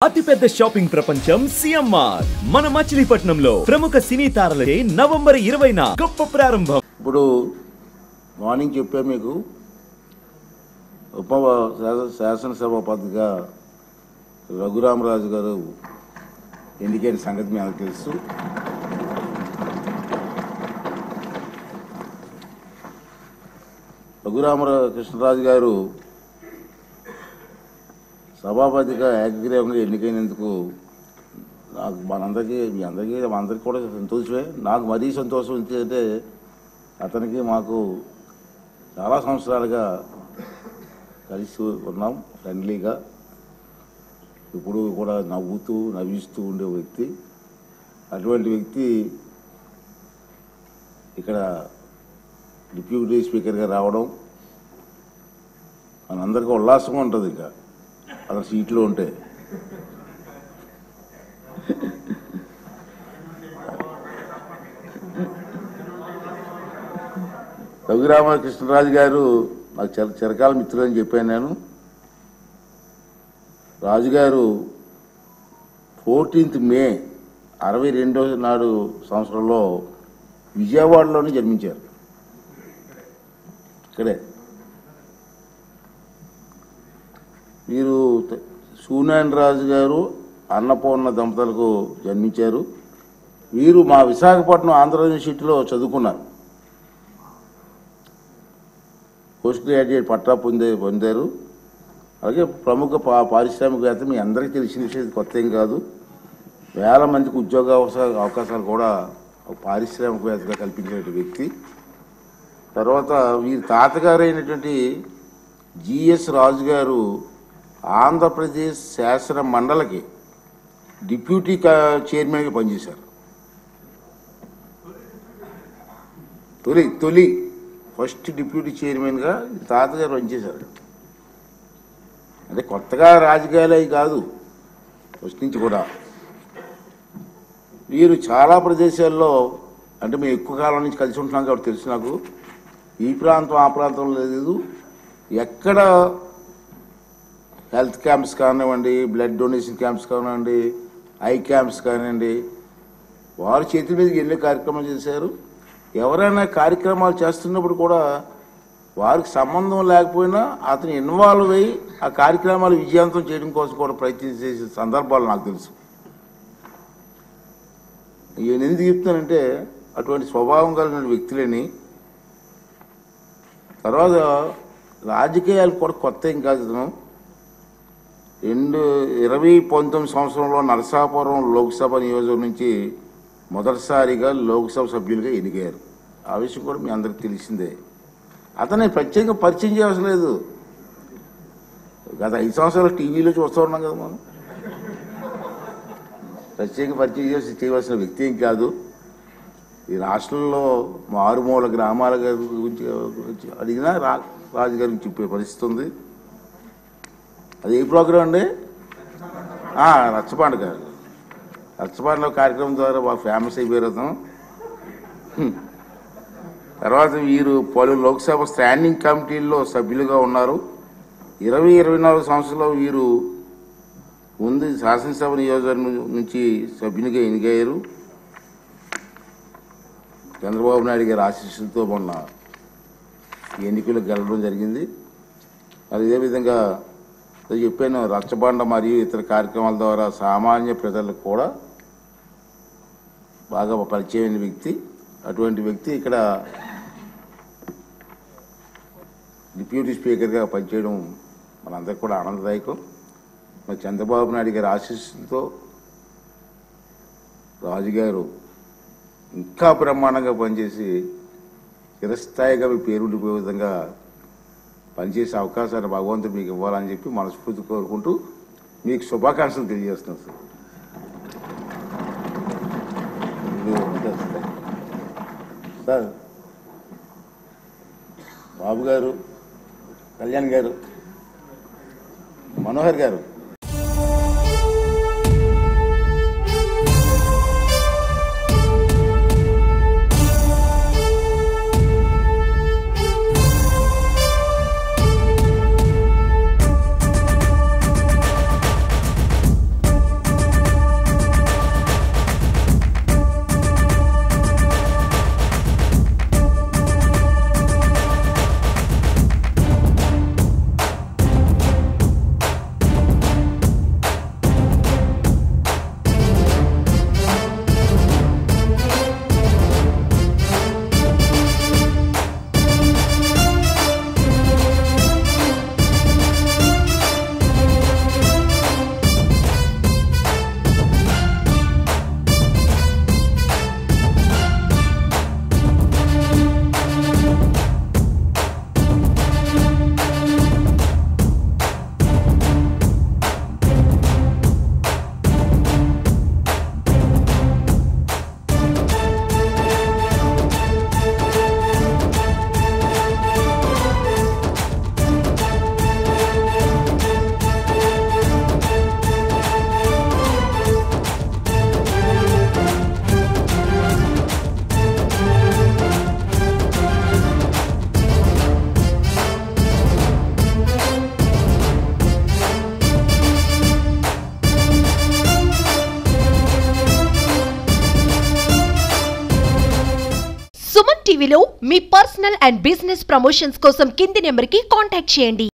అతిపెద్ద షాపింగ్ ప్రపంచం సిఎంఆర్ మన మచిలీపట్నంలో ప్రముఖ సినీ తారలే నవంబర్ 20న గొప్ప ప్రారంభం. ఇప్పుడు మార్నింగ్ చెప్పా మీకు ఉప శాసనసభాపతిగా రఘురామరాజు గారు ఎన్నికైన సంగతి మీ అందరికీ తెలుసు. కృష్ణరాజు గారు సభాపతిగా ఏకగ్రీవంగా ఎన్నికైనందుకు నాకు మీ అందరికీ కూడా సంతోషమే. నాకు మరీ సంతోషం ఏంటంటే అతనికి మాకు చాలా సంవత్సరాలుగా కలిసి ఉన్నాం, ఫ్రెండ్లీగా, ఇప్పుడు కూడా నవ్విస్తూ ఉండే వ్యక్తి. అటువంటి వ్యక్తి ఇక్కడ డిప్యూటీ స్పీకర్గా రావడం మనందరికీ ఉల్లాసంగా ఉంటుంది. ఇంకా అతను సీట్లో ఉంటే రఘురామకృష్ణరాజు గారు నాకు చిరకాల మిత్రులని చెప్పాను నేను. రాజుగారు 14th మే 62వ నాడు సంవత్సరంలో విజయవాడలోనే జన్మించారు. ఇక్కడే వీరు సూనారాయణ రాజు గారు అన్నపూర్ణ దంపతులకు జన్మించారు. వీరు మా విశాఖపట్నం ఆంధ్ర యూనివర్సిటీలో చదువుకున్నారు. పోస్ట్ గ్రాడ్యుయేట్ పట్టా పొందారు. అలాగే ప్రముఖ పారిశ్రామికవేత్త, మీ అందరికీ తెలిసిన విషయం, కొత్త ఏం కాదు. వేల మందికి ఉద్యోగ అవకాశాలు కూడా పారిశ్రామికవేత్తగా కల్పించిన వ్యక్తి. తర్వాత వీరి తాతగారు అయినటువంటి జిఎస్ రాజు గారు ఆంధ్రప్రదేశ్ శాసన మండలికి డిప్యూటీ చైర్మన్గా పనిచేశారు. తొలి ఫస్ట్ డిప్యూటీ చైర్మన్గా తాతగారు పనిచేశారు. అంటే కొత్తగా రాజకీయాలు అవి కాదు, ఫస్ట్ నుంచి కూడా. వీరు చాలా ప్రదేశాల్లో, అంటే మేము ఎక్కువ కాలం నుంచి కలిసి ఉంటున్నాం కాబట్టి తెలుసు నాకు. ఈ ప్రాంతం ఆ ప్రాంతంలో లేదు, ఎక్కడ హెల్త్ క్యాంప్స్ కానివ్వండి, బ్లడ్ డొనేషన్ క్యాంప్స్ కానివ్వండి, ఐ క్యాంప్స్ కానివ్వండి, వారి చేతుల మీదకి ఎన్నో కార్యక్రమాలు చేశారు. ఎవరైనా కార్యక్రమాలు చేస్తున్నప్పుడు కూడా వారికి సంబంధం లేకపోయినా అతను ఇన్వాల్వ్ అయ్యి ఆ కార్యక్రమాలు విజయవంతం చేయడం కోసం కూడా ప్రయత్నించే సందర్భాలు నాకు తెలుసు. నేను ఎందుకు చెప్తానంటే అటువంటి స్వభావం కలిగిన వ్యక్తులని. తర్వాత రాజకీయాలు కూడా కొత్త ఏం కాదు. 2019 సంవత్సరంలో నరసాపురం లోక్సభ నియోజకవర్గం నుంచి మొదటిసారిగా లోక్సభ సభ్యులుగా ఎన్నికయ్యారు. ఆ విషయం కూడా మీ అందరికి తెలిసిందే. అతన్ని ప్రత్యేకంగా పరిచయం చేయవలసిన లేదు. గత 5 సంవత్సరాలు టీవీలో చూస్తూ ఉన్నాం కదా మనం. ప్రత్యేకంగా పరిచయం చేయవలసిన వ్యక్తి ఏం కాదు. ఈ రాష్ట్రంలో మారుమూల గ్రామాల గురించి అడిగినా రాజుగారి గురించి చెప్పే పరిస్థితి ఉంది. అది ఏ ప్రోగ్రాం అండి? రచ్చబండ గారు. రచ్చబండలో కార్యక్రమం ద్వారా బాగా ఫేమస్ అయిపోయారు అతను. తర్వాత వీరు పలు లోక్సభ స్టాండింగ్ కమిటీల్లో సభ్యులుగా ఉన్నారు. 2024 సంవత్సరంలో వీరు ముందు శాసనసభ నియోజకవర్గం నుంచి సభ్యునిగా ఎన్నికయ్యారు. చంద్రబాబు నాయుడు గారి ఆశీస్సులతో మొన్న ఎన్నికలు గెలవడం జరిగింది. మరి ఇదే విధంగా చెప్పాను, రచ్చబండ మరియు ఇతర కార్యక్రమాల ద్వారా సామాన్య ప్రజలకు కూడా బాగా పరిచయమైన వ్యక్తి. అటువంటి వ్యక్తి ఇక్కడ డిప్యూటీ స్పీకర్గా పనిచేయడం మనందరికీ కూడా ఆనందదాయకం. మరి చంద్రబాబు నాయుడు గారి ఆశీస్సులతో రాజుగారు ఇంకా బ్రహ్మాండంగా పనిచేసి చిరస్థాయిగా మీ పేరుండిపోయే విధంగా పనిచేసే అవకాశాన్ని భగవంతుడు మీకు ఇవ్వాలని చెప్పి మనస్ఫూర్తి కోరుకుంటూ మీకు శుభాకాంక్షలు తెలియజేస్తున్నాను సార్. బాబు గారు, కళ్యాణ్ గారు, మనోహర్ గారు, టీవీలో మీ పర్సనల్ అండ్ బిజినెస్ ప్రమోషన్స్ కోసం కింది నెంబర్కి కాంటాక్ట్ చేయండి.